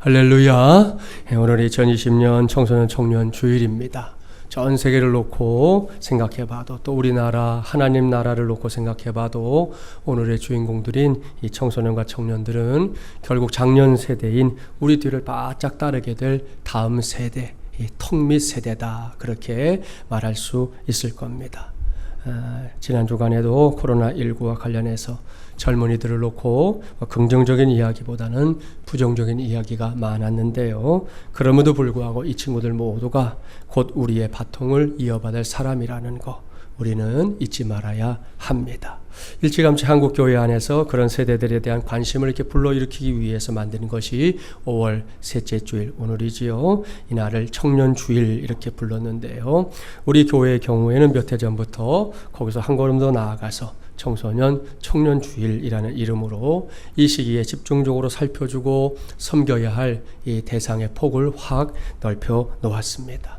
할렐루야. 오늘이 2020년 청소년 청년 주일입니다. 전 세계를 놓고 생각해봐도 또 우리나라 하나님 나라를 놓고 생각해봐도 오늘의 주인공들인 이 청소년과 청년들은 결국 작년 세대인 우리 뒤를 바짝 따르게 될 다음 세대, 이 턱밑 세대다, 그렇게 말할 수 있을 겁니다. 지난 주간에도 코로나19와 관련해서 젊은이들을 놓고 긍정적인 이야기보다는 부정적인 이야기가 많았는데요. 그럼에도 불구하고 이 친구들 모두가 곧 우리의 바통을 이어받을 사람이라는 거 우리는 잊지 말아야 합니다. 일찌감치 한국교회 안에서 그런 세대들에 대한 관심을 이렇게 불러일으키기 위해서 만든 것이 5월 셋째 주일 오늘이지요. 이날을 청년주일 이렇게 불렀는데요. 우리 교회의 경우에는 몇 해 전부터 거기서 한 걸음 더 나아가서 청소년 청년주일이라는 이름으로 이 시기에 집중적으로 살펴주고 섬겨야 할 이 대상의 폭을 확 넓혀 놓았습니다.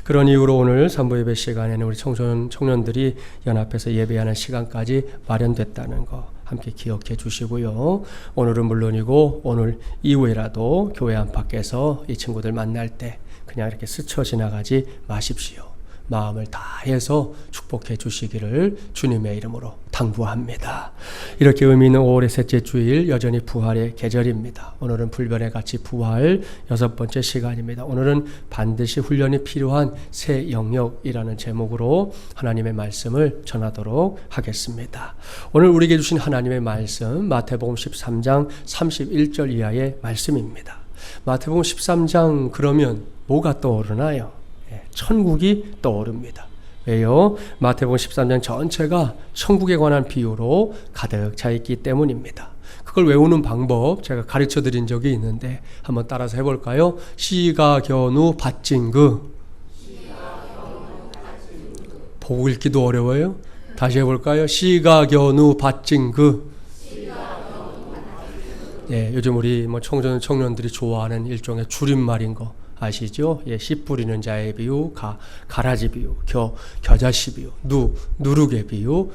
그런 이유로 오늘 산부 예배 시간에는 우리 청년들이 연합해서 예배하는 시간까지 마련됐다는 거 함께 기억해 주시고요. 오늘은 물론이고 오늘 이후에라도 교회 안팎에서 이 친구들 만날 때 그냥 이렇게 스쳐 지나가지 마십시오. 마음을 다해서 축복해 주시기를 주님의 이름으로 당부합니다. 이렇게 의미 있는 5월의 셋째 주일, 여전히 부활의 계절입니다. 오늘은 불변의 가치 부활 6번째 시간입니다. 오늘은 반드시 훈련이 필요한 새 영역이라는 제목으로 하나님의 말씀을 전하도록 하겠습니다. 오늘 우리에게 주신 하나님의 말씀 마태복음 13장 31절 이하의 말씀입니다. 마태복음 13장 그러면 뭐가 떠오르나요? 천국이 떠오릅니다. 왜요? 마태복음 13장 전체가 천국에 관한 비유로 가득 차 있기 때문입니다. 그걸 외우는 방법 제가 가르쳐 드린 적이 있는데 한번 따라서 해볼까요? 시가 견우 밭진그. 보고 읽기도 어려워요? 다시 해볼까요? 시가 견우 밭진그. 예, 요즘 우리 청년들이 좋아하는 일종의 줄임말인 거 아시죠? 예, 씨 뿌리는 자의 비유, 가라지 비유, 겨자씨 비유, 누룩의 비유,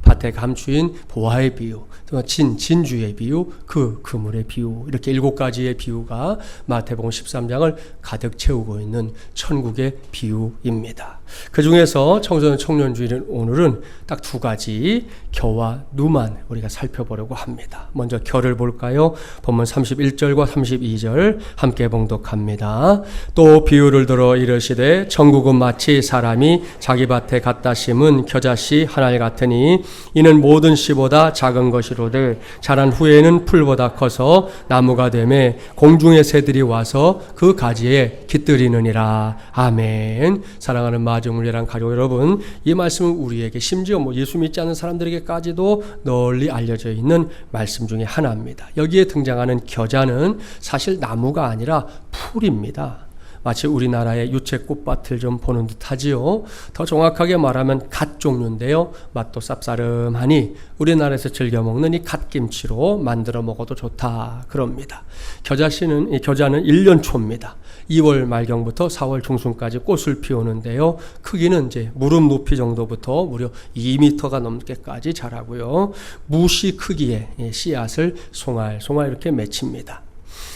밭에 감추인 보화의 비유, 진주의 비유, 그물의 비유, 이렇게 7가지의 비유가 마태복음 13장을 가득 채우고 있는 천국의 비유입니다. 그 중에서 청소년 청년주일은 오늘은 딱 2가지 겨와 누만 우리가 살펴보려고 합니다. 먼저 겨를 볼까요? 본문 31절과 32절 함께 봉독합니다. 또 비유를 들어 이르시되 천국은 마치 사람이 자기 밭에 갖다 심은 겨자씨 하나 같으니 이는 모든 씨보다 작은 것이로되 자란 후에는 풀보다 커서 나무가 되매 공중의 새들이 와서 그 가지에 깃들이느니라. 아멘. 사랑하는 마중물이랑 가족 여러분, 이 말씀은 우리에게 심지어 예수 믿지 않는 사람들에게까지도 널리 알려져 있는 말씀 중에 하나입니다. 여기에 등장하는 겨자는 사실 나무가 아니라 풀입니다. 마치 우리나라의 유채 꽃밭을 좀 보는 듯하지요. 더 정확하게 말하면 갓 종류인데요. 맛도 쌉싸름하니 우리나라에서 즐겨 먹는 이 갓김치로 만들어 먹어도 좋다 그럽니다. 겨자는 1년 초입니다. 2월 말경부터 4월 중순까지 꽃을 피우는데요. 크기는 이제 무릎 높이 정도부터 무려 2m가 넘게까지 자라고요. 무씨 크기의 씨앗을 송알송알 이렇게 맺힙니다.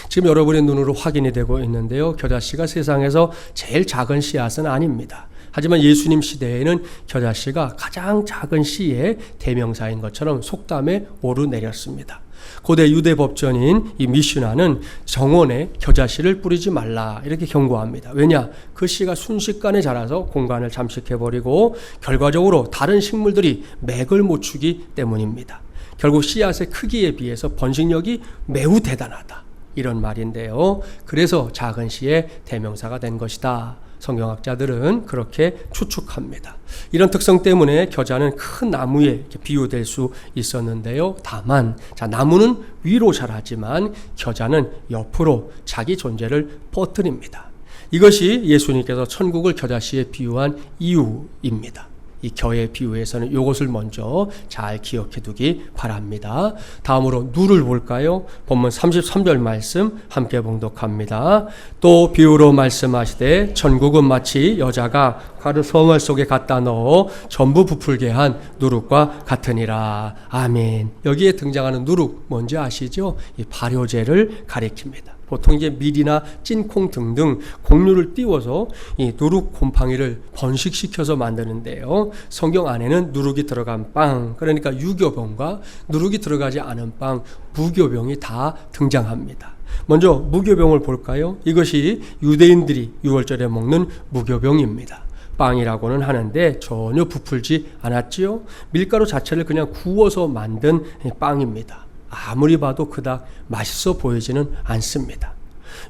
지금 여러분의 눈으로 확인이 되고 있는데요. 겨자씨가 세상에서 제일 작은 씨앗은 아닙니다. 하지만 예수님 시대에는 겨자씨가 가장 작은 씨의 대명사인 것처럼 속담에 오르내렸습니다. 고대 유대 법전인 이 미슈나는 정원에 겨자씨를 뿌리지 말라 이렇게 경고합니다. 왜냐? 그 씨가 순식간에 자라서 공간을 잠식해버리고 결과적으로 다른 식물들이 맥을 못 추기 때문입니다. 결국 씨앗의 크기에 비해서 번식력이 매우 대단하다, 이런 말인데요. 그래서 작은 씨의 대명사가 된 것이다. 성경학자들은 그렇게 추측합니다. 이런 특성 때문에 겨자는 큰 나무에 이렇게 비유될 수 있었는데요. 다만 나무는 위로 자라지만 겨자는 옆으로 자기 존재를 퍼뜨립니다. 이것이 예수님께서 천국을 겨자씨에 비유한 이유입니다. 이 겨의 비유에서는 이것을 먼저 잘 기억해 두기 바랍니다. 다음으로 누를 볼까요? 본문 33절 말씀 함께 봉독합니다. 또 비유로 말씀하시되 천국은 마치 여자가 가루 성을 속에 갖다 넣어 전부 부풀게 한 누룩과 같으니라. 아멘. 여기에 등장하는 누룩 뭔지 아시죠? 이 발효제를 가리킵니다. 보통 이제 밀이나 찐콩 등등 곡류를 띄워서 이 누룩 곰팡이를 번식시켜서 만드는데요. 성경 안에는 누룩이 들어간 빵, 그러니까 유교병과 누룩이 들어가지 않은 빵, 무교병이 다 등장합니다. 먼저 무교병을 볼까요? 이것이 유대인들이 6월절에 먹는 무교병입니다. 빵이라고는 하는데 전혀 부풀지 않았지요. 밀가루 자체를 그냥 구워서 만든 빵입니다. 아무리 봐도 그닥 맛있어 보이지는 않습니다.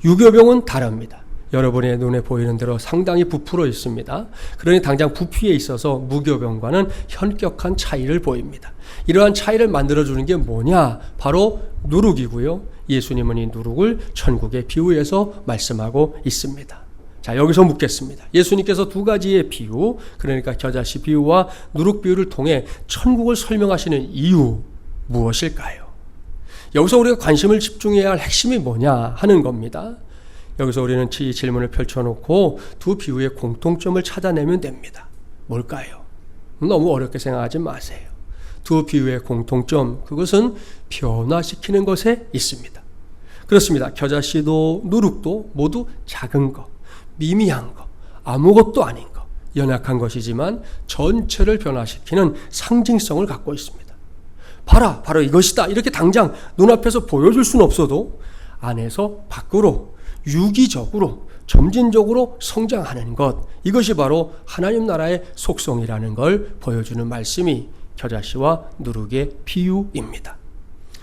유교병은 다릅니다. 여러분의 눈에 보이는 대로 상당히 부풀어 있습니다. 그러니 당장 부피에 있어서 무교병과는 현격한 차이를 보입니다. 이러한 차이를 만들어주는 게 뭐냐? 바로 누룩이고요. 예수님은 이 누룩을 천국의 비유에서 말씀하고 있습니다. 자, 여기서 묻겠습니다. 예수님께서 두 가지의 비유, 그러니까 겨자씨 비유와 누룩 비유를 통해 천국을 설명하시는 이유 무엇일까요? 여기서 우리가 관심을 집중해야 할 핵심이 뭐냐 하는 겁니다. 여기서 우리는 이 질문을 펼쳐놓고 두 비유의 공통점을 찾아내면 됩니다. 뭘까요? 너무 어렵게 생각하지 마세요. 두 비유의 공통점, 그것은 변화시키는 것에 있습니다. 그렇습니다. 겨자씨도 누룩도 모두 작은 것, 미미한 것, 아무것도 아닌 것, 연약한 것이지만 전체를 변화시키는 상징성을 갖고 있습니다. 봐라, 바로 이것이다. 이렇게 당장 눈앞에서 보여줄 수는 없어도 안에서 밖으로 유기적으로 점진적으로 성장하는 것, 이것이 바로 하나님 나라의 속성이라는 걸 보여주는 말씀이 겨자씨와 누룩의 비유입니다.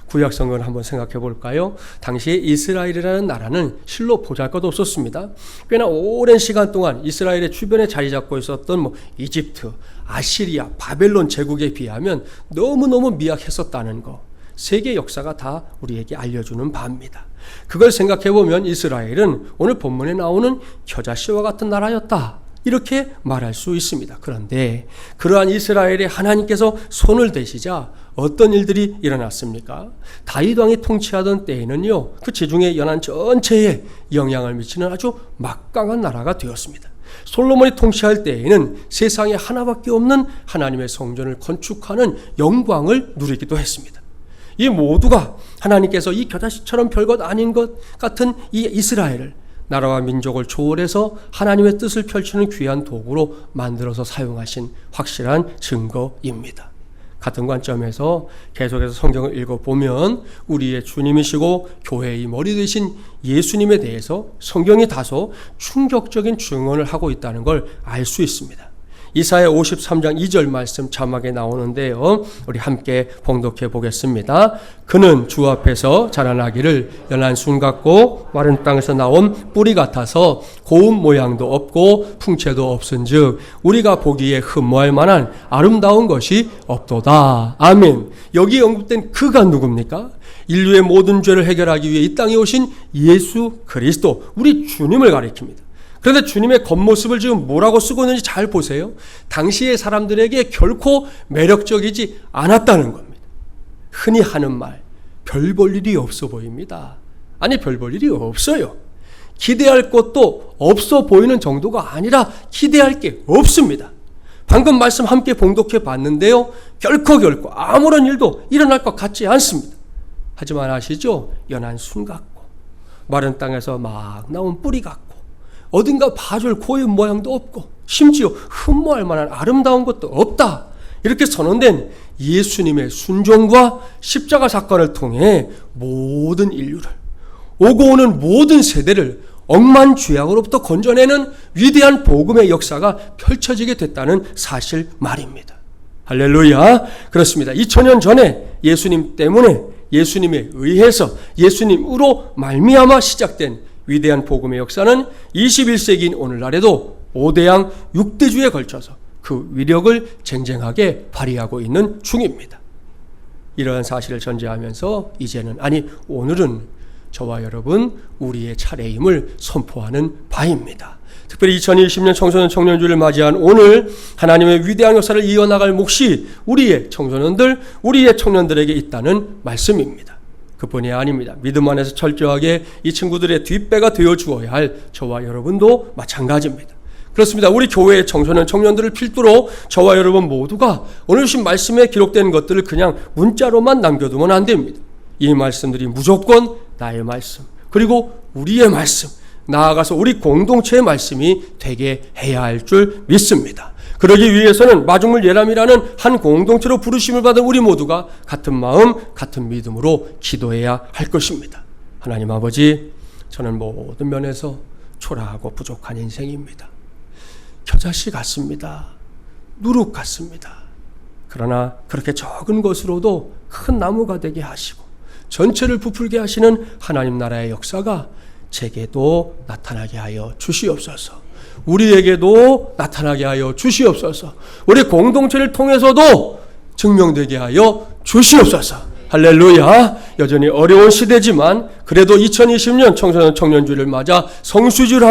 구약 성경을 한번 생각해 볼까요? 당시에 이스라엘이라는 나라는 실로 보잘것 없었습니다. 꽤나 오랜 시간 동안 이스라엘의 주변에 자리 잡고 있었던 이집트, 아시리아, 바벨론 제국에 비하면 너무너무 미약했었다는 거, 세계 역사가 다 우리에게 알려주는 바입니다. 그걸 생각해 보면 이스라엘은 오늘 본문에 나오는 겨자씨와 같은 나라였다, 이렇게 말할 수 있습니다. 그런데 그러한 이스라엘에 하나님께서 손을 대시자 어떤 일들이 일어났습니까? 다윗 왕이 통치하던 때에는요, 그 지중해 연안 전체에 영향을 미치는 아주 막강한 나라가 되었습니다. 솔로몬이 통치할 때에는 세상에 하나밖에 없는 하나님의 성전을 건축하는 영광을 누리기도 했습니다. 이 모두가 하나님께서 이 겨자씨처럼 별것 아닌 것 같은 이 이스라엘을 나라와 민족을 초월해서 하나님의 뜻을 펼치는 귀한 도구로 만들어서 사용하신 확실한 증거입니다. 같은 관점에서 계속해서 성경을 읽어보면 우리의 주님이시고 교회의 머리 되신 예수님에 대해서 성경이 다소 충격적인 증언을 하고 있다는 걸 알 수 있습니다. 이사야 53장 2절 말씀 자막에 나오는데요, 우리 함께 봉독해 보겠습니다. 그는 주 앞에서 자라나기를 연한 순 같고 마른 땅에서 나온 뿌리 같아서 고운 모양도 없고 풍채도 없은즉 우리가 보기에 흠모할 만한 아름다운 것이 없도다. 아멘. 여기에 언급된 그가 누굽니까? 인류의 모든 죄를 해결하기 위해 이 땅에 오신 예수 그리스도, 우리 주님을 가리킵니다. 그런데 주님의 겉모습을 지금 뭐라고 쓰고 있는지 잘 보세요. 당시의 사람들에게 결코 매력적이지 않았다는 겁니다. 흔히 하는 말, 별 볼 일이 없어 보입니다. 아니, 별 볼 일이 없어요. 기대할 것도 없어 보이는 정도가 아니라 기대할 게 없습니다. 방금 말씀 함께 봉독해 봤는데요, 결코 아무런 일도 일어날 것 같지 않습니다. 하지만 아시죠? 연한 순 같고 마른 땅에서 막 나온 뿌리 같고 어딘가 봐줄 고운 모양도 없고 심지어 흠모할 만한 아름다운 것도 없다, 이렇게 선언된 예수님의 순종과 십자가 사건을 통해 모든 인류를, 오고 오는 모든 세대를 억만죄악으로부터 건져내는 위대한 복음의 역사가 펼쳐지게 됐다는 사실 말입니다. 할렐루야. 그렇습니다. 2000년 전에 예수님 때문에, 예수님에 의해서, 예수님으로 말미암아 시작된 위대한 복음의 역사는 21세기인 오늘날에도 5대양 6대주에 걸쳐서 그 위력을 쟁쟁하게 발휘하고 있는 중입니다. 이러한 사실을 전제하면서 이제는, 아니 오늘은 저와 여러분 우리의 차례임을 선포하는 바입니다. 특별히 2020년 청소년 청년주를 맞이한 오늘 하나님의 위대한 역사를 이어나갈 몫이 우리의 청소년들, 우리의 청년들에게 있다는 말씀입니다. 그뿐이 아닙니다. 믿음 안에서 철저하게 이 친구들의 뒷배가 되어 주어야 할 저와 여러분도 마찬가지입니다. 그렇습니다. 우리 교회의 청소년 청년들을 필두로 저와 여러분 모두가 오늘 주신 말씀에 기록된 것들을 그냥 문자로만 남겨두면 안 됩니다. 이 말씀들이 무조건 나의 말씀, 그리고 우리의 말씀, 나아가서 우리 공동체의 말씀이 되게 해야 할 줄 믿습니다. 그러기 위해서는 마중물 예람이라는 한 공동체로 부르심을 받은 우리 모두가 같은 마음, 같은 믿음으로 기도해야 할 것입니다. 하나님 아버지, 저는 모든 면에서 초라하고 부족한 인생입니다. 겨자씨 같습니다. 누룩 같습니다. 그러나 그렇게 적은 것으로도 큰 나무가 되게 하시고 전체를 부풀게 하시는 하나님 나라의 역사가 제게도 나타나게 하여 주시옵소서. 우리에게도 나타나게 하여 주시옵소서. 우리 공동체를 통해서도 증명되게 하여 주시옵소서. 할렐루야. 여전히 어려운 시대지만 그래도 2020년 청소년 청년주를 맞아 성수주를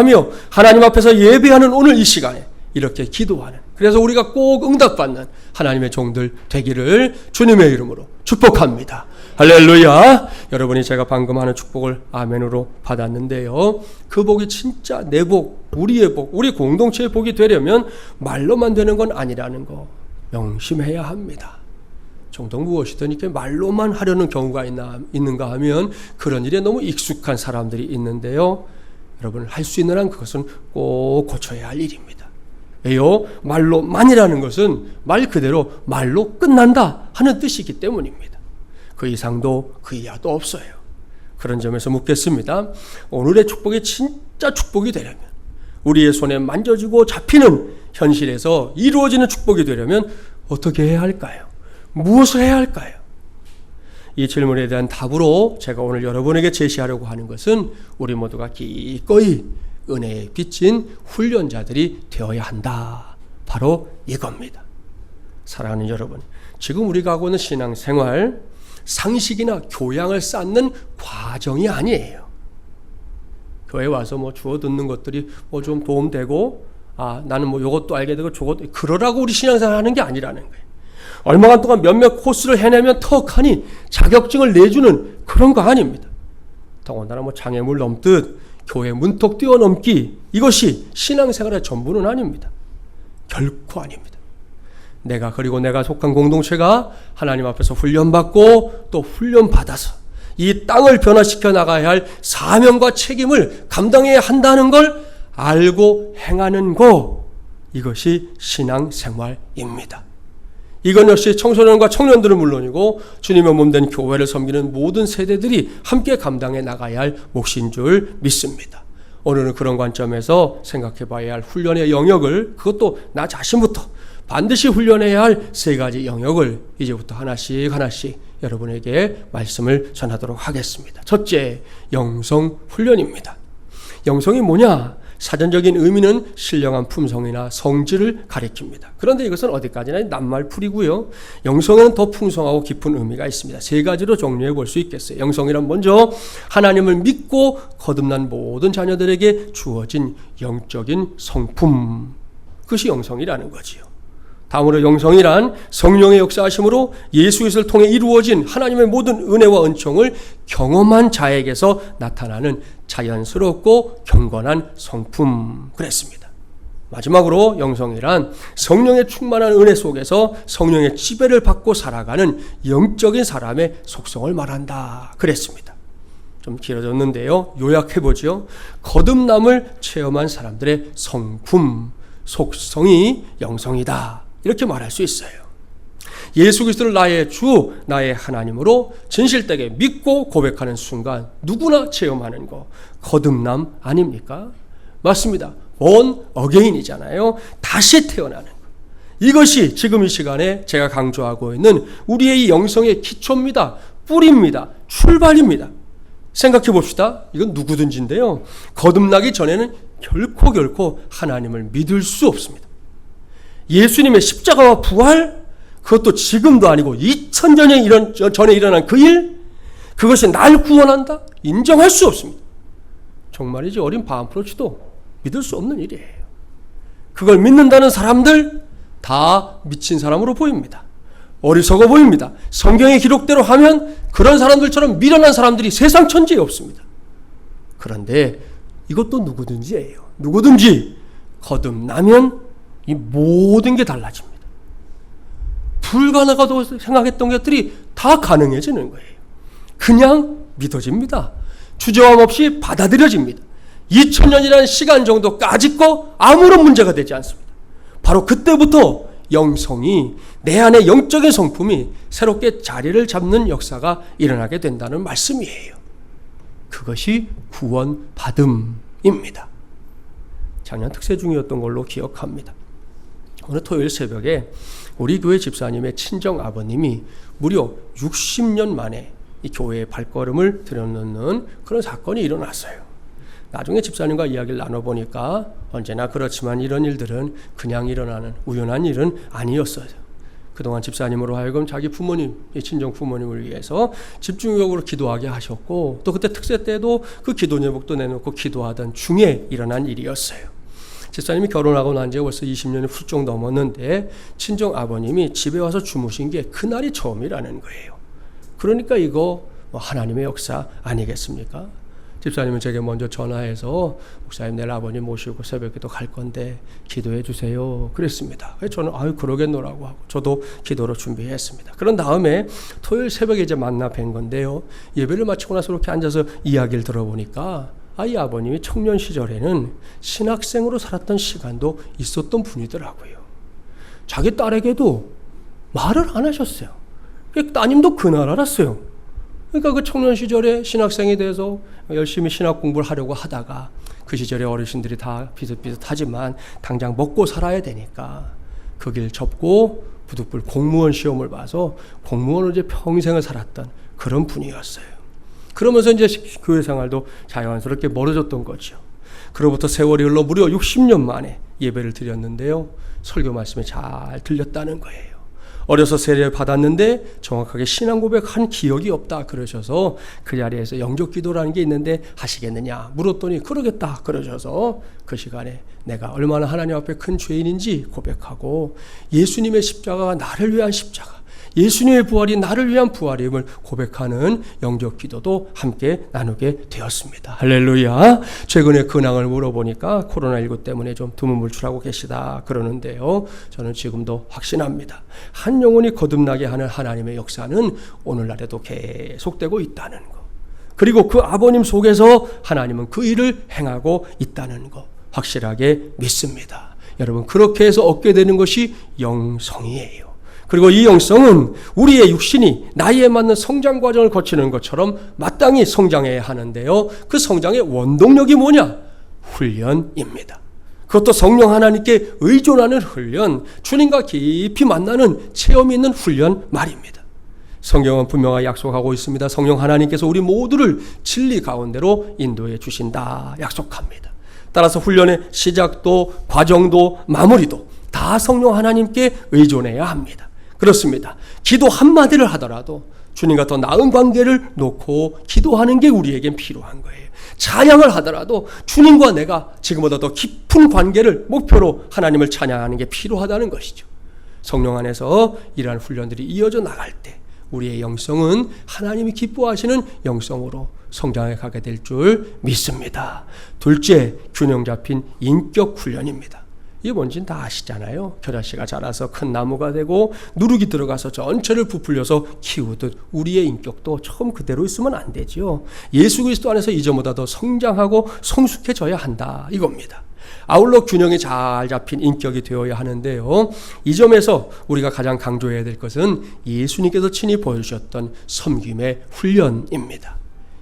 하나님 앞에서 예배하는 오늘 이 시간에 이렇게 기도하는, 그래서 우리가 꼭 응답받는 하나님의 종들 되기를 주님의 이름으로 축복합니다. 할렐루야. 여러분이 제가 방금 하는 축복을 아멘으로 받았는데요, 그 복이 진짜 내 복, 우리의 복, 우리 공동체의 복이 되려면 말로만 되는 건 아니라는 거 명심해야 합니다. 종종 무엇이든 이렇게 말로만 하려는 경우가 있는가 하면 그런 일에 너무 익숙한 사람들이 있는데요, 여러분 할 수 있는 한 그것은 꼭 고쳐야 할 일입니다. 왜요? 말로만이라는 것은 말 그대로 말로 끝난다 하는 뜻이기 때문입니다. 그 이상도 그 이하도 없어요. 그런 점에서 묻겠습니다. 오늘의 축복이 진짜 축복이 되려면, 우리의 손에 만져지고 잡히는 현실에서 이루어지는 축복이 되려면 어떻게 해야 할까요? 무엇을 해야 할까요? 이 질문에 대한 답으로 제가 오늘 여러분에게 제시하려고 하는 것은 우리 모두가 기꺼이 은혜에 빚진 훈련자들이 되어야 한다. 바로 이겁니다. 사랑하는 여러분, 지금 우리가 하고 있는 신앙생활, 상식이나 교양을 쌓는 과정이 아니에요. 교회 와서 주워 듣는 것들이 좀 도움되고, 나는 요것도 알게 되고 저것도, 그러라고 우리 신앙생활 하는 게 아니라는 거예요. 얼마간 동안 몇몇 코스를 해내면 턱하니 자격증을 내주는 그런 거 아닙니다. 더군다나 장애물 넘듯 교회 문턱 뛰어넘기, 이것이 신앙생활의 전부는 아닙니다. 결코 아닙니다. 그리고 내가 속한 공동체가 하나님 앞에서 훈련받고 또 훈련받아서 이 땅을 변화시켜 나가야 할 사명과 책임을 감당해야 한다는 걸 알고 행하는 것, 이것이 신앙생활입니다. 이건 역시 청소년과 청년들은 물론이고 주님의 몸된 교회를 섬기는 모든 세대들이 함께 감당해 나가야 할 몫인 줄 믿습니다. 오늘은 그런 관점에서 생각해 봐야 할 훈련의 영역을, 그것도 나 자신부터 반드시 훈련해야 할 세 가지 영역을 이제부터 하나씩 여러분에게 말씀을 전하도록 하겠습니다. 첫째, 영성 훈련입니다. 영성이 뭐냐? 사전적인 의미는 신령한 품성이나 성질을 가리킵니다. 그런데 이것은 어디까지나 낱말풀이고요. 영성에는 더 풍성하고 깊은 의미가 있습니다. 세 가지로 정리해 볼 수 있겠어요. 영성이란 먼저 하나님을 믿고 거듭난 모든 자녀들에게 주어진 영적인 성품, 그것이 영성이라는 거지요. 다음으로 영성이란 성령의 역사하심으로 예수 그리스도를 통해 이루어진 하나님의 모든 은혜와 은총을 경험한 자에게서 나타나는 자연스럽고 경건한 성품, 그랬습니다. 마지막으로 영성이란 성령의 충만한 은혜 속에서 성령의 지배를 받고 살아가는 영적인 사람의 속성을 말한다, 그랬습니다. 좀 길어졌는데요, 요약해보죠. 거듭남을 체험한 사람들의 성품, 속성이 영성이다, 이렇게 말할 수 있어요. 예수 그리스도를 나의 주, 나의 하나님으로 진실되게 믿고 고백하는 순간 누구나 체험하는 거, 거듭남 아닙니까? 맞습니다. born again이잖아요. 다시 태어나는 거. 이것이 지금 이 시간에 제가 강조하고 있는 우리의 이 영성의 기초입니다. 뿌리입니다. 출발입니다. 생각해 봅시다. 이건 누구든지인데요, 거듭나기 전에는 결코 하나님을 믿을 수 없습니다. 예수님의 십자가와 부활, 그것도 지금도 아니고 2000년 전에 일어난 그 일, 그것이 날 구원한다? 인정할 수 없습니다. 정말이지 어린 바람프로치도 믿을 수 없는 일이에요. 그걸 믿는다는 사람들 다 미친 사람으로 보입니다. 어리석어 보입니다. 성경의 기록대로 하면 그런 사람들처럼 미련한 사람들이 세상 천지에 없습니다. 그런데 이것도 누구든지예요. 누구든지 거듭나면 이 모든 게 달라집니다. 불가능하다고 생각했던 것들이 다 가능해지는 거예요. 그냥 믿어집니다. 주저함 없이 받아들여집니다. 2000년이라는 시간 정도 까짓거 아무런 문제가 되지 않습니다. 바로 그때부터 영성이, 내 안의 영적인 성품이 새롭게 자리를 잡는 역사가 일어나게 된다는 말씀이에요. 그것이 구원받음입니다. 작년 특세 중이었던 걸로 기억합니다. 오늘 토요일 새벽에 우리 교회 집사님의 친정 아버님이 무려 60년 만에 이 교회의 발걸음을 들여놓는 그런 사건이 일어났어요. 나중에 집사님과 이야기를 나눠보니까 언제나 그렇지만 이런 일들은 그냥 일어나는 우연한 일은 아니었어요. 그동안 집사님으로 하여금 자기 부모님, 친정 부모님을 위해서 집중적으로 기도하게 하셨고, 또 그때 특세 때도 그 기도 제목도 내놓고 기도하던 중에 일어난 일이었어요. 집사님이 결혼하고 난 지가 벌써 20년이 훌쩍 넘었는데 친정 아버님이 집에 와서 주무신 게 그날이 처음이라는 거예요. 그러니까 이거 하나님의 역사 아니겠습니까? 집사님은 제게 먼저 전화해서 목사님 내일 아버님 모시고 새벽에도 갈 건데 기도해 주세요 그랬습니다. 그래서 저는 아유 그러겠노라고 하고 저도 기도로 준비했습니다. 그런 다음에 토요일 새벽에 이제 만나 뵌 건데요. 예배를 마치고 나서 이렇게 앉아서 이야기를 들어보니까 이 아버님이 청년 시절에는 신학생으로 살았던 시간도 있었던 분이더라고요. 자기 딸에게도 말을 안 하셨어요. 따님도 그날 알았어요. 그러니까 그 청년 시절에 신학생이 돼서 열심히 신학 공부를 하려고 하다가 그 시절에 어르신들이 다 비슷비슷하지만 당장 먹고 살아야 되니까 그 길 접고 부득불 공무원 시험을 봐서 공무원으로 이제 평생을 살았던 그런 분이었어요. 그러면서 이제 교회 생활도 자연스럽게 멀어졌던 거죠. 그로부터 세월이 흘러 무려 60년 만에 예배를 드렸는데요. 설교 말씀이 잘 들렸다는 거예요. 어려서 세례를 받았는데 정확하게 신앙 고백한 기억이 없다 그러셔서 그 자리에서 영적 기도라는 게 있는데 하시겠느냐 물었더니 그러겠다 그러셔서 그 시간에 내가 얼마나 하나님 앞에 큰 죄인인지 고백하고 예수님의 십자가가 나를 위한 십자가, 예수님의 부활이 나를 위한 부활임을 고백하는 영적 기도도 함께 나누게 되었습니다. 할렐루야. 최근에 근황을 물어보니까 코로나19 때문에 좀 두문불출하고 계시다 그러는데요. 저는 지금도 확신합니다. 한 영혼이 거듭나게 하는 하나님의 역사는 오늘날에도 계속되고 있다는 것. 그리고 그 아버님 속에서 하나님은 그 일을 행하고 있다는 것 확실하게 믿습니다. 여러분 그렇게 해서 얻게 되는 것이 영성이에요. 그리고 이 영성은 우리의 육신이 나이에 맞는 성장 과정을 거치는 것처럼 마땅히 성장해야 하는데요. 그 성장의 원동력이 뭐냐? 훈련입니다. 그것도 성령 하나님께 의존하는 훈련, 주님과 깊이 만나는 체험이 있는 훈련 말입니다. 성경은 분명하게 약속하고 있습니다. 성령 하나님께서 우리 모두를 진리 가운데로 인도해 주신다 약속합니다. 따라서 훈련의 시작도 과정도 마무리도 다 성령 하나님께 의존해야 합니다. 그렇습니다. 기도 한마디를 하더라도 주님과 더 나은 관계를 놓고 기도하는 게 우리에겐 필요한 거예요. 찬양을 하더라도 주님과 내가 지금보다 더 깊은 관계를 목표로 하나님을 찬양하는 게 필요하다는 것이죠. 성령 안에서 이러한 훈련들이 이어져 나갈 때 우리의 영성은 하나님이 기뻐하시는 영성으로 성장해 가게 될 줄 믿습니다. 둘째, 균형 잡힌 인격 훈련입니다. 이게 뭔지는 다 아시잖아요. 겨자씨가 자라서 큰 나무가 되고 누룩이 들어가서 전체를 부풀려서 키우듯 우리의 인격도 처음 그대로 있으면 안 되죠. 예수 그리스도 안에서 이전보다 더 성장하고 성숙해져야 한다 이겁니다. 아울러 균형이 잘 잡힌 인격이 되어야 하는데요. 이 점에서 우리가 가장 강조해야 될 것은 예수님께서 친히 보여주셨던 섬김의 훈련입니다.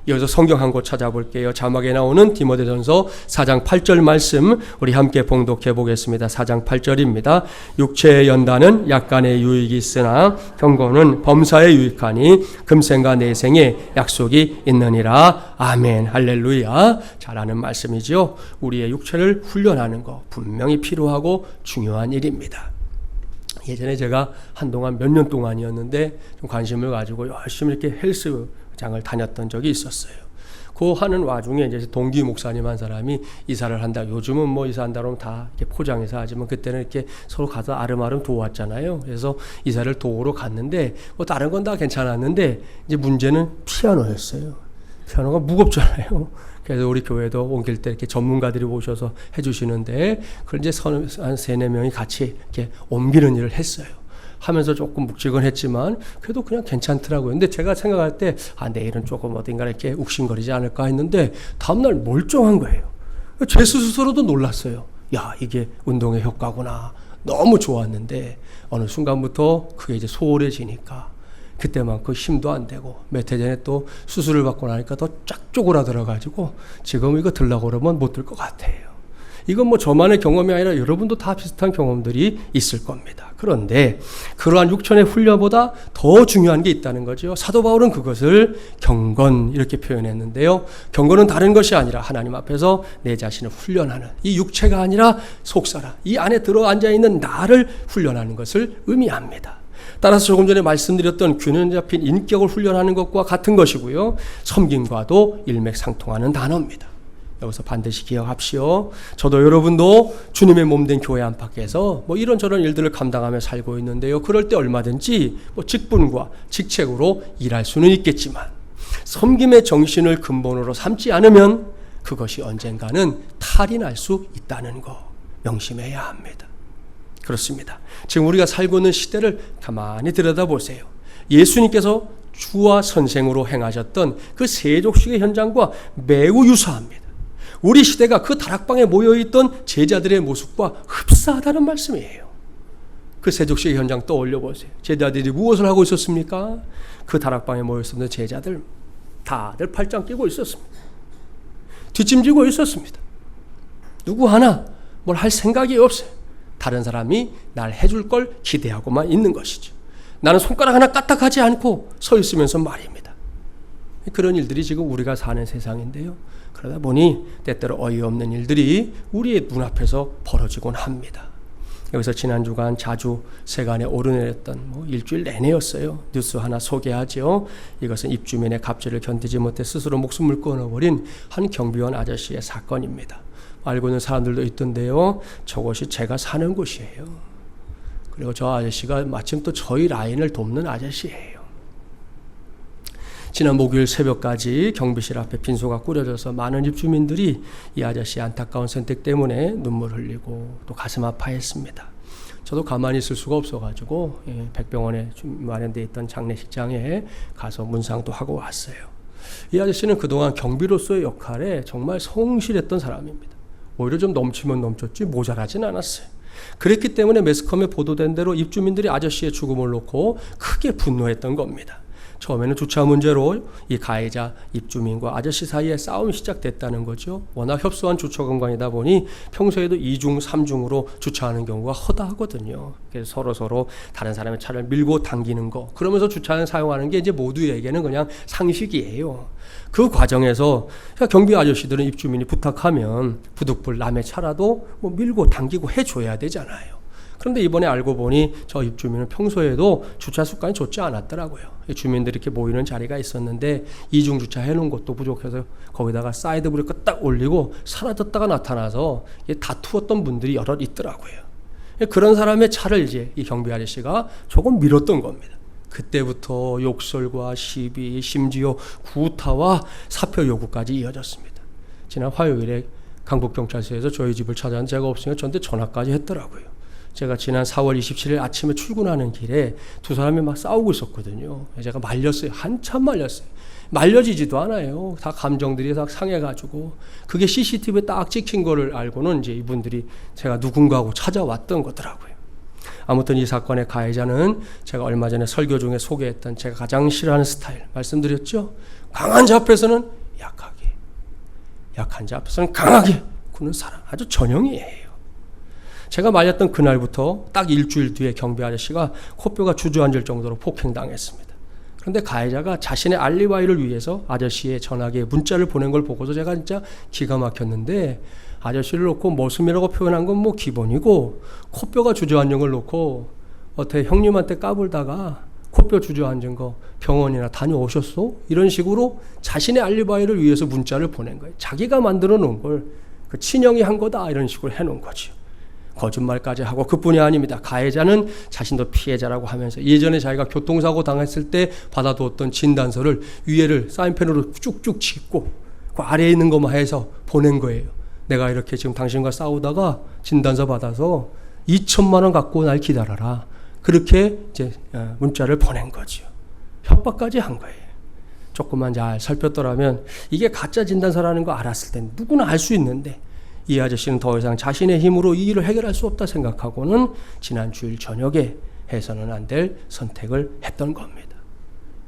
여기서 성경 한 곳 찾아볼게요. 자막에 나오는 디모데전서 4장 8절 말씀 우리 함께 봉독해 보겠습니다. 4장 8절입니다. 육체의 연단은 약간의 유익이 있으나 경고는 범사에 유익하니 금생과 내생에 약속이 있느니라. 아멘. 할렐루야. 잘 아는 말씀이죠. 우리의 육체를 훈련하는 거 분명히 필요하고 중요한 일입니다. 예전에 제가 한동안 몇 년 동안이었는데 좀 관심을 가지고 열심히 이렇게 헬스장을 다녔던 적이 있었어요. 그 하는 와중에 이제 동기 목사님 한 사람이 이사를 한다. 요즘은 뭐 이사한다 그러면 다 이렇게 포장해서 하지만 그때는 이렇게 서로 가서 아름아름 도왔잖아요. 그래서 이사를 도우러 갔는데 뭐 다른 건 다 괜찮았는데 이제 문제는 피아노였어요. 피아노가 무겁잖아요. 그래서 우리 교회도 옮길 때 이렇게 전문가들이 오셔서 해주시는데 그걸 이제 한 3-4명이 같이 이렇게 옮기는 일을 했어요. 하면서 조금 묵직은했지만 그래도 그냥 괜찮더라고요. 근데 제가 생각할 때 내일은 조금 어딘가 이렇게 욱신거리지 않을까 했는데 다음날 멀쩡한 거예요. 제 스스로도 놀랐어요. 야, 이게 운동의 효과구나. 너무 좋았는데 어느 순간부터 그게 이제 소홀해지니까 그때만큼 힘도 안 되고 몇 해 전에 또 수술을 받고 나니까 더 쫙 쪼그라들어가지고 지금 이거 들라고 그러면 못 들 것 같아요. 이건 뭐 저만의 경험이 아니라 여러분도 다 비슷한 경험들이 있을 겁니다. 그런데 그러한 육천의 훈련보다 더 중요한 게 있다는 거죠. 사도 바울은 그것을 경건 이렇게 표현했는데요. 경건은 다른 것이 아니라 하나님 앞에서 내 자신을 훈련하는, 이 육체가 아니라 속사람, 이 안에 들어앉아 있는 나를 훈련하는 것을 의미합니다. 따라서 조금 전에 말씀드렸던 균형 잡힌 인격을 훈련하는 것과 같은 것이고요. 섬김과도 일맥상통하는 단어입니다. 여기서 반드시 기억합시오. 저도 여러분도 주님의 몸된 교회 안팎에서 뭐 이런저런 일들을 감당하며 살고 있는데요. 그럴 때 얼마든지 뭐 직분과 직책으로 일할 수는 있겠지만 섬김의 정신을 근본으로 삼지 않으면 그것이 언젠가는 탈이 날 수 있다는 거 명심해야 합니다. 그렇습니다. 지금 우리가 살고 있는 시대를 가만히 들여다보세요. 예수님께서 주와 선생으로 행하셨던 그 세족식의 현장과 매우 유사합니다. 우리 시대가 그 다락방에 모여있던 제자들의 모습과 흡사하다는 말씀이에요. 그 세족식의 현장 떠올려 보세요. 제자들이 무엇을 하고 있었습니까? 그 다락방에 모여있었던 제자들 다들 팔짱 끼고 있었습니다. 뒷짐지고 있었습니다. 누구 하나 뭘 할 생각이 없어요. 다른 사람이 날 해줄 걸 기대하고만 있는 것이죠. 나는 손가락 하나 까딱하지 않고 서 있으면서 말입니다. 그런 일들이 지금 우리가 사는 세상인데요. 그러다 보니 때때로 어이없는 일들이 우리의 눈앞에서 벌어지곤 합니다. 여기서 지난 주간 자주 세간에 오르내렸던 일주일 내내였어요. 뉴스 하나 소개하죠. 이것은 입주민의 갑질을 견디지 못해 스스로 목숨을 끊어버린 한 경비원 아저씨의 사건입니다. 알고 있는 사람들도 있던데요. 저곳이 제가 사는 곳이에요. 그리고 저 아저씨가 마침 또 저희 라인을 돕는 아저씨예요. 지난 목요일 새벽까지 경비실 앞에 빈소가 꾸려져서 많은 입주민들이 이 아저씨의 안타까운 선택 때문에 눈물 흘리고 또 가슴 아파했습니다. 저도 가만히 있을 수가 없어가지고 백병원에 마련되어 있던 장례식장에 가서 문상도 하고 왔어요. 이 아저씨는 그동안 경비로서의 역할에 정말 성실했던 사람입니다. 오히려 좀 넘치면 넘쳤지 모자라진 않았어요. 그랬기 때문에 매스컴에 보도된 대로 입주민들이 아저씨의 죽음을 놓고 크게 분노했던 겁니다. 처음에는 주차 문제로 이 가해자 입주민과 아저씨 사이에 싸움이 시작됐다는 거죠. 워낙 협소한 주차 공간이다 보니 평소에도 2중, 3중으로 주차하는 경우가 허다하거든요. 그래서 서로 다른 사람의 차를 밀고 당기는 거, 그러면서 주차를 사용하는 게 이제 모두에게는 그냥 상식이에요. 그 과정에서 경비 아저씨들은 입주민이 부탁하면 부득불 남의 차라도 밀고 당기고 해줘야 되잖아요. 그런데 이번에 알고 보니 저 입주민은 평소에도 주차 습관이 좋지 않았더라고요. 주민들이 이렇게 모이는 자리가 있었는데 이중 주차 해놓은 것도 부족해서 거기다가 사이드 브레이크 딱 올리고 사라졌다가 나타나서 다투었던 분들이 여럿 있더라고요. 그런 사람의 차를 이제 이 경비 아저씨가 조금 밀었던 겁니다. 그때부터 욕설과 시비, 심지어 구타와 사표 요구까지 이어졌습니다. 지난 화요일에 강북경찰서에서 저희 집을 찾아온 제가 없으니까 저한테 전화까지 했더라고요. 제가 지난 4월 27일 아침에 출근하는 길에 두 사람이 막 싸우고 있었거든요. 제가 말렸어요. 한참 말렸어요. 말려지지도 않아요. 다 감정들이 다 상해가지고. 그게 CCTV에 딱 찍힌 거를 알고는 이제 이분들이 제가 누군가하고 찾아왔던 거더라고요. 아무튼 이 사건의 가해자는 제가 얼마 전에 설교 중에 소개했던 제가 가장 싫어하는 스타일 말씀드렸죠. 강한 자 앞에서는 약하게, 약한 자 앞에서는 강하게 구는 사람, 아주 전형이에요. 제가 말렸던 그날부터 딱 일주일 뒤에 경비 아저씨가 코뼈가 주저앉을 정도로 폭행당했습니다. 그런데 가해자가 자신의 알리바이를 위해서 아저씨의 전화기에 문자를 보낸 걸 보고서 제가 진짜 기가 막혔는데, 아저씨를 놓고 머슴이라고 표현한 건 뭐 기본이고, 코뼈가 주저앉은 걸 놓고 어떻게 형님한테 까불다가 코뼈 주저앉은 거 병원이나 다녀오셨어? 이런 식으로 자신의 알리바이를 위해서 문자를 보낸 거예요. 자기가 만들어 놓은 걸 그 친형이 한 거다 이런 식으로 해놓은 거죠. 거짓말까지 하고 그뿐이 아닙니다. 가해자는 자신도 피해자라고 하면서 예전에 자기가 교통사고 당했을 때 받아두었던 진단서를 위에를 사인펜으로 쭉쭉 짚고 그 아래에 있는 것만 해서 보낸 거예요. 내가 이렇게 지금 당신과 싸우다가 진단서 받아서 2천만 원 갖고 날 기다려라. 그렇게 이제 문자를 보낸 거죠. 협박까지 한 거예요. 조금만 잘 살폈더라면 이게 가짜 진단서라는 거 알았을 땐 누구나 알 수 있는데 이 아저씨는 더 이상 자신의 힘으로 이 일을 해결할 수 없다 생각하고는 지난 주일 저녁에 해서는 안 될 선택을 했던 겁니다.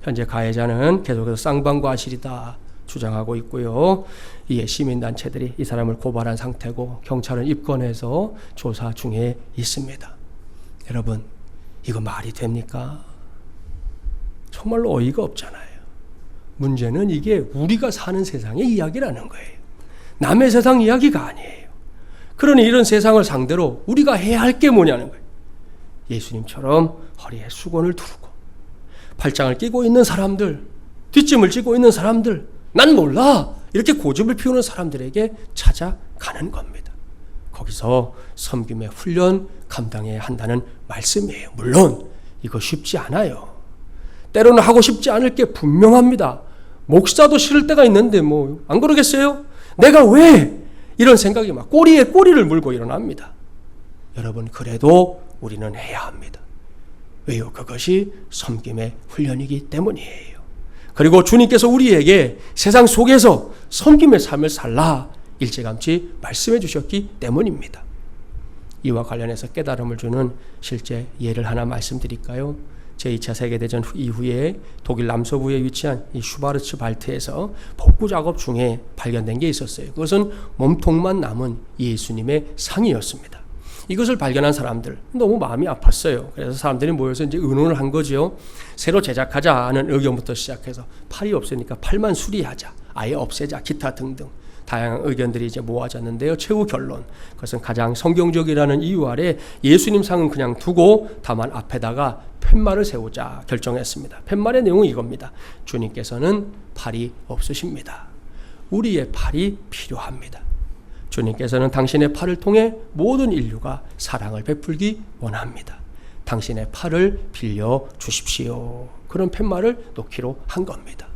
현재 가해자는 계속해서 쌍방과실이다 주장하고 있고요. 이에 시민단체들이 이 사람을 고발한 상태고 경찰은 입건해서 조사 중에 있습니다. 여러분, 이거 말이 됩니까? 정말로 어이가 없잖아요. 문제는 이게 우리가 사는 세상의 이야기라는 거예요. 남의 세상 이야기가 아니에요. 그러니 이런 세상을 상대로 우리가 해야 할 게 뭐냐는 거예요. 예수님처럼 허리에 수건을 두르고 팔짱을 끼고 있는 사람들, 뒷짐을 지고 있는 사람들, 난 몰라 이렇게 고집을 피우는 사람들에게 찾아가는 겁니다. 거기서 섬김의 훈련 감당해야 한다는 말씀이에요. 물론 이거 쉽지 않아요. 때로는 하고 싶지 않을 게 분명합니다. 목사도 싫을 때가 있는데 뭐 안 그러겠어요? 내가 왜? 이런 생각이 막 꼬리에 꼬리를 물고 일어납니다. 여러분, 그래도 우리는 해야 합니다. 왜요? 그것이 섬김의 훈련이기 때문이에요. 그리고 주님께서 우리에게 세상 속에서 섬김의 삶을 살라 일찌감치 말씀해 주셨기 때문입니다. 이와 관련해서 깨달음을 주는 실제 예를 하나 말씀드릴까요? 제2차 세계대전 이후에 독일 남서부에 위치한 이 슈바르츠 발트에서 복구 작업 중에 발견된 게 있었어요. 그것은 몸통만 남은 예수님의 상이었습니다. 이것을 발견한 사람들 너무 마음이 아팠어요. 그래서 사람들이 모여서 이제 의논을 한 거죠. 새로 제작하자는 의견부터 시작해서 팔이 없으니까 팔만 수리하자, 아예 없애자, 기타 등등 다양한 의견들이 이제 모아졌는데요. 최후 결론, 그것은 가장 성경적이라는 이유 아래 예수님 상은 그냥 두고 다만 앞에다가 팻말을 세우자 결정했습니다. 팻말의 내용은 이겁니다. 주님께서는 팔이 없으십니다. 우리의 팔이 필요합니다. 주님께서는 당신의 팔을 통해 모든 인류가 사랑을 베풀기 원합니다. 당신의 팔을 빌려 주십시오. 그런 팻말을 놓기로 한 겁니다.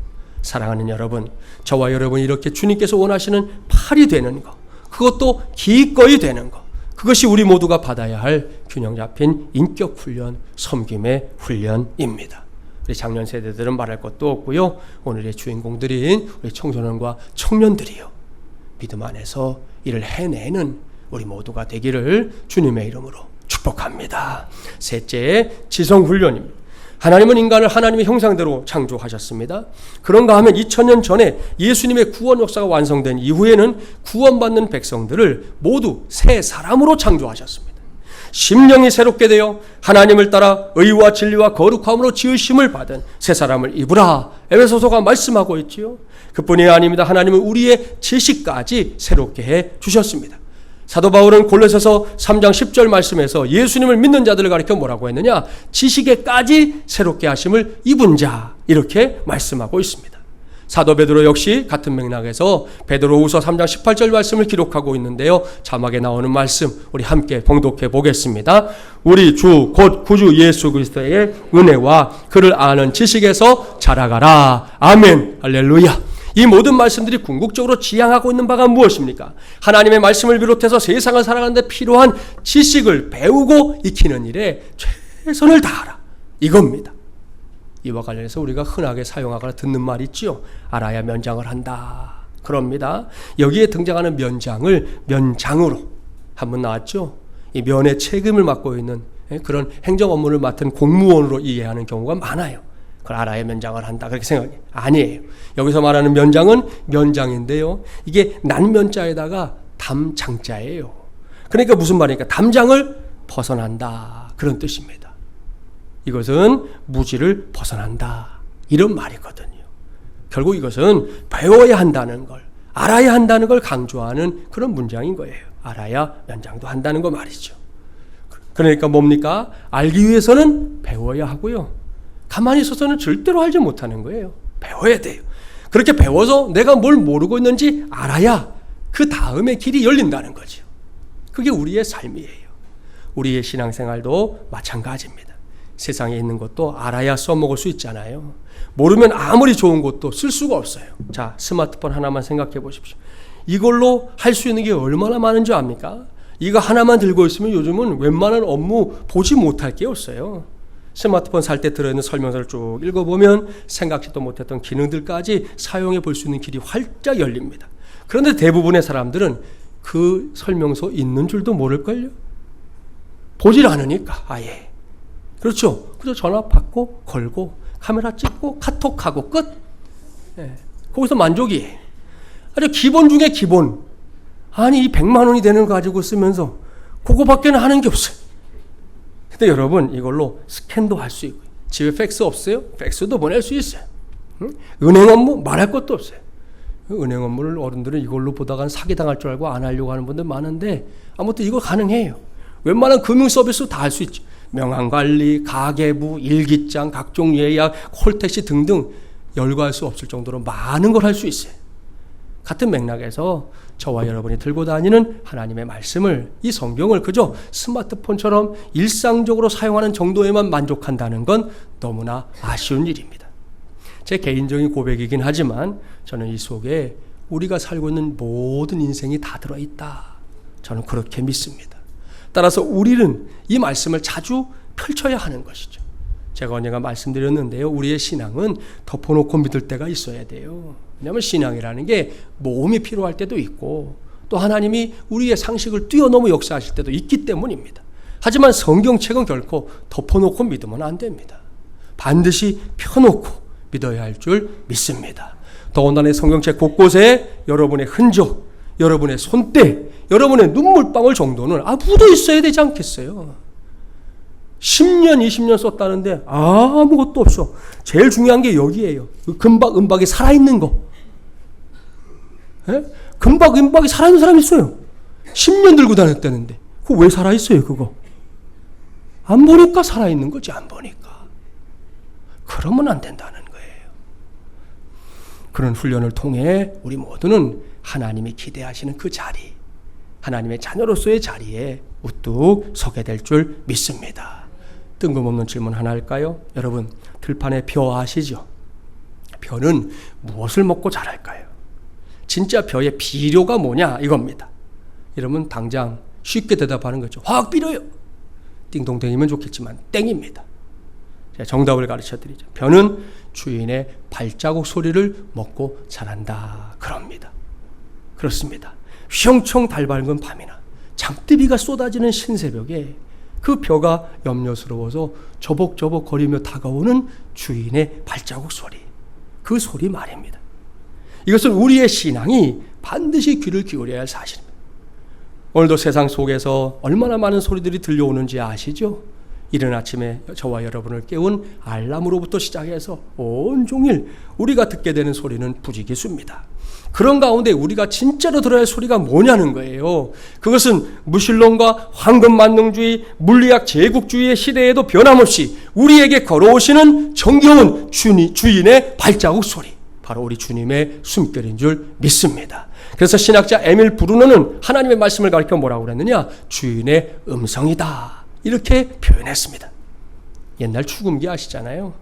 사랑하는 여러분, 저와 여러분이 이렇게 주님께서 원하시는 팔이 되는 것, 그것도 기꺼이 되는 것, 그것이 우리 모두가 받아야 할 균형 잡힌 인격 훈련, 섬김의 훈련입니다. 우리 장년 세대들은 말할 것도 없고요. 오늘의 주인공들인 우리 청소년과 청년들이요, 믿음 안에서 이를 해내는 우리 모두가 되기를 주님의 이름으로 축복합니다. 셋째, 지성훈련입니다. 하나님은 인간을 하나님의 형상대로 창조하셨습니다. 그런가 하면 2000년 전에 예수님의 구원 역사가 완성된 이후에는 구원받는 백성들을 모두 새 사람으로 창조하셨습니다. 심령이 새롭게 되어 하나님을 따라 의와 진리와 거룩함으로 지으심을 받은 새 사람을 입으라 에베소서가 말씀하고 있지요. 그뿐이 아닙니다. 하나님은 우리의 지식까지 새롭게 해 주셨습니다. 사도 바울은 골로새서 3장 10절 말씀에서 예수님을 믿는 자들을 가리켜 뭐라고 했느냐? 지식에까지 새롭게 하심을 입은 자, 이렇게 말씀하고 있습니다. 사도 베드로 역시 같은 맥락에서 베드로후서 3장 18절 말씀을 기록하고 있는데요. 자막에 나오는 말씀 우리 함께 봉독해 보겠습니다. 우리 주 곧 구주 예수 그리스도의 은혜와 그를 아는 지식에서 자라가라. 아멘. 할렐루야. 이 모든 말씀들이 궁극적으로 지향하고 있는 바가 무엇입니까? 하나님의 말씀을 비롯해서 세상을 살아가는 데 필요한 지식을 배우고 익히는 일에 최선을 다하라. 이겁니다. 이와 관련해서 우리가 흔하게 사용하거나 듣는 말이 있지요. 알아야 면장을 한다. 그럽니다. 여기에 등장하는 면장을 면장으로 한번 나왔죠. 이 면의 책임을 맡고 있는 그런 행정 업무를 맡은 공무원으로 이해하는 경우가 많아요. 그걸 알아야 면장을 한다 그렇게 생각해요. 아니에요. 여기서 말하는 면장은 면장인데요. 이게 난면자에다가 담장자예요. 그러니까 무슨 말입니까? 담장을 벗어난다 그런 뜻입니다. 이것은 무지를 벗어난다 이런 말이거든요. 결국 이것은 배워야 한다는 걸, 알아야 한다는 걸 강조하는 그런 문장인 거예요. 알아야 면장도 한다는 거 말이죠. 그러니까 뭡니까? 알기 위해서는 배워야 하고요. 가만히 있어서는 절대로 알지 못하는 거예요. 배워야 돼요. 그렇게 배워서 내가 뭘 모르고 있는지 알아야 그 다음에 길이 열린다는 거죠. 그게 우리의 삶이에요. 우리의 신앙생활도 마찬가지입니다. 세상에 있는 것도 알아야 써먹을 수 있잖아요. 모르면 아무리 좋은 것도 쓸 수가 없어요. 자, 스마트폰 하나만 생각해 보십시오. 이걸로 할 수 있는 게 얼마나 많은 줄 압니까? 이거 하나만 들고 있으면 요즘은 웬만한 업무 보지 못할 게 없어요. 스마트폰 살 때 들어있는 설명서를 쭉 읽어보면 생각지도 못했던 기능들까지 사용해 볼 수 있는 길이 활짝 열립니다. 그런데 대부분의 사람들은 그 설명서 있는 줄도 모를걸요. 보질 않으니까 아예. 그렇죠. 그래서 전화 받고 걸고 카메라 찍고 카톡하고 끝. 예. 거기서 만족이에요. 아주 기본 중에 기본. 아니 이 100만 원이 되는 거 가지고 쓰면서 그거밖에는 하는 게 없어요. 근데 여러분 이걸로 스캔도 할 수 있고 집에 팩스 없어요? 팩스도 보낼 수 있어요. 응? 은행 업무 말할 것도 없어요. 은행 업무를 어른들은 이걸로 보다가 사기당할 줄 알고 안 하려고 하는 분들 많은데 아무튼 이거 가능해요. 웬만한 금융 서비스 다 할 수 있죠. 명함관리, 가계부, 일기장, 각종 예약, 콜택시 등등 열거할 수 없을 정도로 많은 걸 할 수 있어요. 같은 맥락에서 저와 여러분이 들고 다니는 하나님의 말씀을, 이 성경을 그저 스마트폰처럼 일상적으로 사용하는 정도에만 만족한다는 건 너무나 아쉬운 일입니다. 제 개인적인 고백이긴 하지만 저는 이 속에 우리가 살고 있는 모든 인생이 다 들어있다. 저는 그렇게 믿습니다. 따라서 우리는 이 말씀을 자주 펼쳐야 하는 것이죠. 제가 언젠가 말씀드렸는데요. 우리의 신앙은 덮어놓고 믿을 때가 있어야 돼요. 왜냐하면 신앙이라는 게 모험이 필요할 때도 있고 또 하나님이 우리의 상식을 뛰어넘어 역사하실 때도 있기 때문입니다. 하지만 성경책은 결코 덮어놓고 믿으면 안 됩니다. 반드시 펴놓고 믿어야 할 줄 믿습니다. 더군다나 성경책 곳곳에 여러분의 흔적, 여러분의 손때, 여러분의 눈물방울 정도는 묻어 있어야 되지 않겠어요? 10년, 20년 썼다는데 아무것도 없어. 제일 중요한 게 여기에요. 금박, 은박이 살아있는 거. 예? 금박, 은박이 살아있는 사람이 있어요. 10년 들고 다녔다는데 그거 왜 살아있어요 그거? 안 보니까 살아있는 거지. 안 보니까. 그러면 안 된다는 거예요. 그런 훈련을 통해 우리 모두는 하나님이 기대하시는 그 자리, 하나님의 자녀로서의 자리에 우뚝 서게 될 줄 믿습니다. 뜬금없는 질문 하나 할까요? 여러분, 들판에 벼 아시죠? 벼는 무엇을 먹고 자랄까요? 진짜 벼의 비료가 뭐냐 이겁니다. 여러분 당장 쉽게 대답하는 거죠. 화학 비료요. 띵동댕이면 좋겠지만 땡입니다. 제가 정답을 가르쳐 드리죠. 벼는 주인의 발자국 소리를 먹고 자란다. 그럽니다. 그렇습니다. 휘영청 달밝은 밤이나 장대비가 쏟아지는 신새벽에 그 벼가 염려스러워서 저벅저벅 거리며 다가오는 주인의 발자국 소리. 그 소리 말입니다. 이것은 우리의 신앙이 반드시 귀를 기울여야 할 사실입니다. 오늘도 세상 속에서 얼마나 많은 소리들이 들려오는지 아시죠? 이른 아침에 저와 여러분을 깨운 알람으로부터 시작해서 온종일 우리가 듣게 되는 소리는 부지기수입니다. 그런 가운데 우리가 진짜로 들어야 할 소리가 뭐냐는 거예요. 그것은 무신론과 황금만능주의, 물리학 제국주의의 시대에도 변함없이 우리에게 걸어오시는 정겨운 주인의 발자국 소리, 바로 우리 주님의 숨결인 줄 믿습니다. 그래서 신학자 에밀 브루너는 하나님의 말씀을 가리켜 뭐라고 그랬느냐? 주인의 음성이다. 이렇게 표현했습니다. 옛날 축음기 아시잖아요.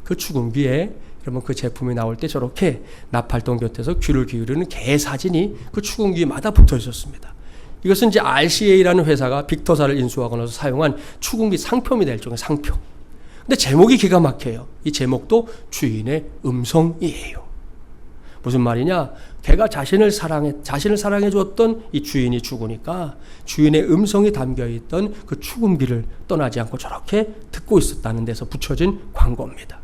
그 축음기에 여러분 그 제품이 나올 때 저렇게 나팔동 곁에서 귀를 기울이는 개 사진이 그 축음기마다 붙어 있었습니다. 이것은 이제 RCA라는 회사가 빅터사를 인수하고 나서 사용한 축음기 상표입니다. 일종의 상표. 근데 제목이 기가 막혀요. 이 제목도 주인의 음성이에요. 무슨 말이냐? 개가 자신을 사랑해 주었던 이 주인이 죽으니까 주인의 음성이 담겨있던 그 축음기를 떠나지 않고 저렇게 듣고 있었다는 데서 붙여진 광고입니다.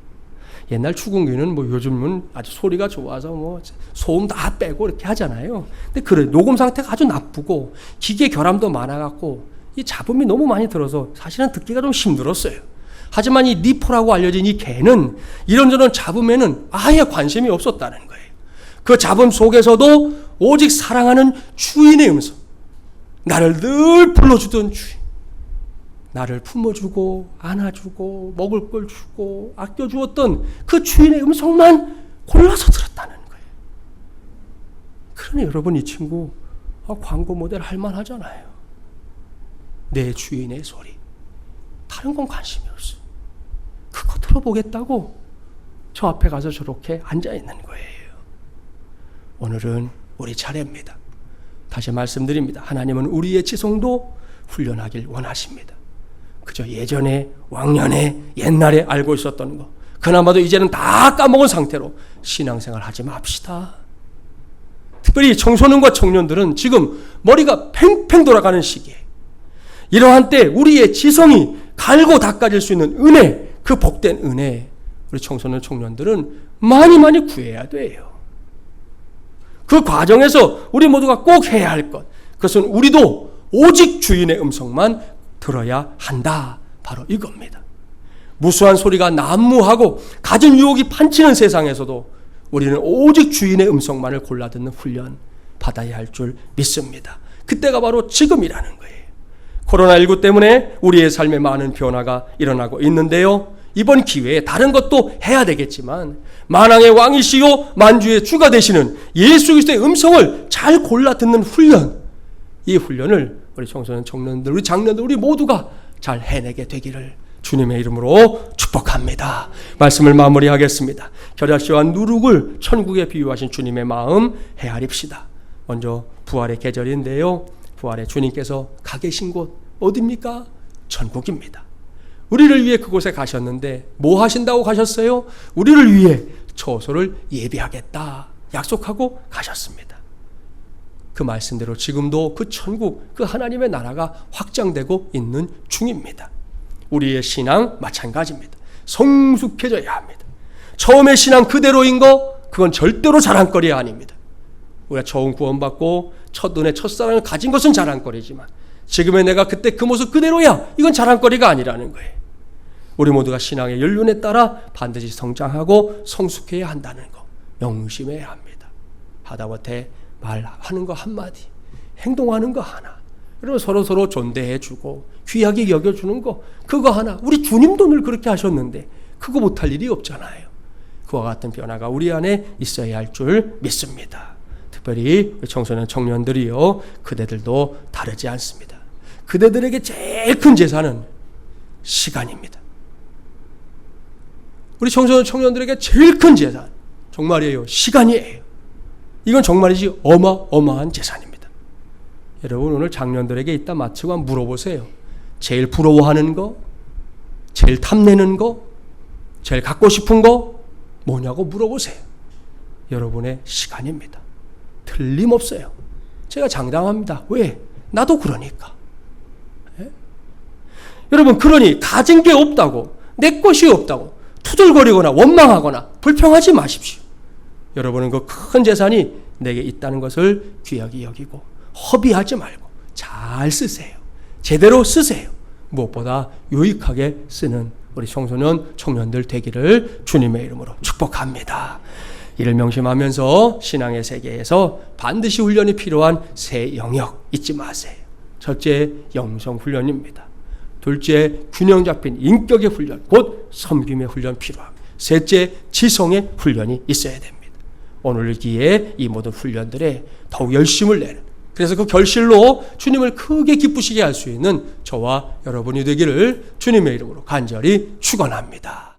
옛날 축음기는 뭐 요즘은 아주 소리가 좋아서 뭐 소음 다 빼고 이렇게 하잖아요. 근데 그래 녹음 상태가 아주 나쁘고 기계 결함도 많아갖고 이 잡음이 너무 많이 들어서 사실은 듣기가 좀 힘들었어요. 하지만 이 니포라고 알려진 이 개는 이런저런 잡음에는 아예 관심이 없었다는 거예요. 그 잡음 속에서도 오직 사랑하는 주인의 음성, 나를 늘 불러주던 주인, 나를 품어주고 안아주고 먹을 걸 주고 아껴주었던 그 주인의 음성만 골라서 들었다는 거예요. 그러니 여러분 이 친구 광고 모델 할만하잖아요. 내 주인의 소리, 다른 건 관심이 없어. 그거 들어보겠다고 저 앞에 가서 저렇게 앉아있는 거예요. 오늘은 우리 차례입니다. 다시 말씀드립니다. 하나님은 우리의 지성도 훈련하길 원하십니다. 그저 예전에 왕년에 옛날에 알고 있었던 거 그나마도 이제는 다 까먹은 상태로 신앙생활 하지 맙시다. 특별히 청소년과 청년들은 지금 머리가 팽팽 돌아가는 시기에 이러한 때 우리의 지성이 갈고 닦아질 수 있는 은혜, 그 복된 은혜 우리 청소년 청년들은 많이 구해야 돼요. 그 과정에서 우리 모두가 꼭 해야 할 것, 그것은 우리도 오직 주인의 음성만 들어야 한다. 바로 이겁니다. 무수한 소리가 난무하고 갖은 유혹이 판치는 세상에서도 우리는 오직 주인의 음성만을 골라 듣는 훈련 받아야 할 줄 믿습니다. 그때가 바로 지금이라는 거예요. 코로나19 때문에 우리의 삶에 많은 변화가 일어나고 있는데요. 이번 기회에 다른 것도 해야 되겠지만 만왕의 왕이시요 만주의 주가 되시는 예수 그리스도의 음성을 잘 골라 듣는 훈련, 이 훈련을 우리 청소년 청년들, 우리 장년들, 우리 모두가 잘 해내게 되기를 주님의 이름으로 축복합니다. 말씀을 마무리하겠습니다. 겨자씨와 누룩을 천국에 비유하신 주님의 마음 헤아립시다. 먼저 부활의 계절인데요. 부활의 주님께서 가 계신 곳 어디입니까? 천국입니다. 우리를 위해 그곳에 가셨는데 뭐 하신다고 가셨어요? 우리를 위해 처소를 예비하겠다 약속하고 가셨습니다. 그 말씀대로 지금도 그 천국, 그 하나님의 나라가 확장되고 있는 중입니다. 우리의 신앙 마찬가지입니다. 성숙해져야 합니다. 처음에 신앙 그대로인 거, 그건 절대로 자랑거리 아닙니다. 우리가 처음 구원받고 첫 은혜, 첫사랑을 가진 것은 자랑거리지만 지금의 내가 그때 그 모습 그대로야, 이건 자랑거리가 아니라는 거예요. 우리 모두가 신앙의 연륜에 따라 반드시 성장하고 성숙해야 한다는 거 명심해야 합니다. 하다못해 말하는 거 한마디, 행동하는 거 하나, 그리고 서로 존대해주고 귀하게 여겨주는 거, 그거 하나, 우리 주님도 늘 그렇게 하셨는데 그거 못할 일이 없잖아요. 그와 같은 변화가 우리 안에 있어야 할 줄 믿습니다. 특별히 청소년 청년들이요, 그대들도 다르지 않습니다. 그대들에게 제일 큰 재산은 시간입니다. 우리 청소년 청년들에게 제일 큰 재산, 정말이에요, 시간이에요. 이건 정말이지 어마어마한 재산입니다. 여러분, 오늘 장년들에게 이따 마치고 한번 물어보세요. 제일 부러워하는 거, 제일 탐내는 거, 제일 갖고 싶은 거 뭐냐고 물어보세요. 여러분의 시간입니다. 틀림없어요. 제가 장담합니다. 왜? 나도 그러니까. 예? 여러분, 그러니 가진 게 없다고, 내 것이 없다고 투덜거리거나 원망하거나 불평하지 마십시오. 여러분은 그 큰 재산이 내게 있다는 것을 귀하게 여기고 허비하지 말고 잘 쓰세요. 제대로 쓰세요. 무엇보다 유익하게 쓰는 우리 청소년 청년들 되기를 주님의 이름으로 축복합니다. 이를 명심하면서 신앙의 세계에서 반드시 훈련이 필요한 세 영역 잊지 마세요. 첫째, 영성 훈련입니다. 둘째, 균형 잡힌 인격의 훈련, 곧 섬김의 훈련 필요합니다. 셋째, 지성의 훈련이 있어야 됩니다. 오늘 기회에 이 모든 훈련들에 더욱 열심을 내는, 그래서 그 결실로 주님을 크게 기쁘시게 할 수 있는 저와 여러분이 되기를 주님의 이름으로 간절히 축원합니다.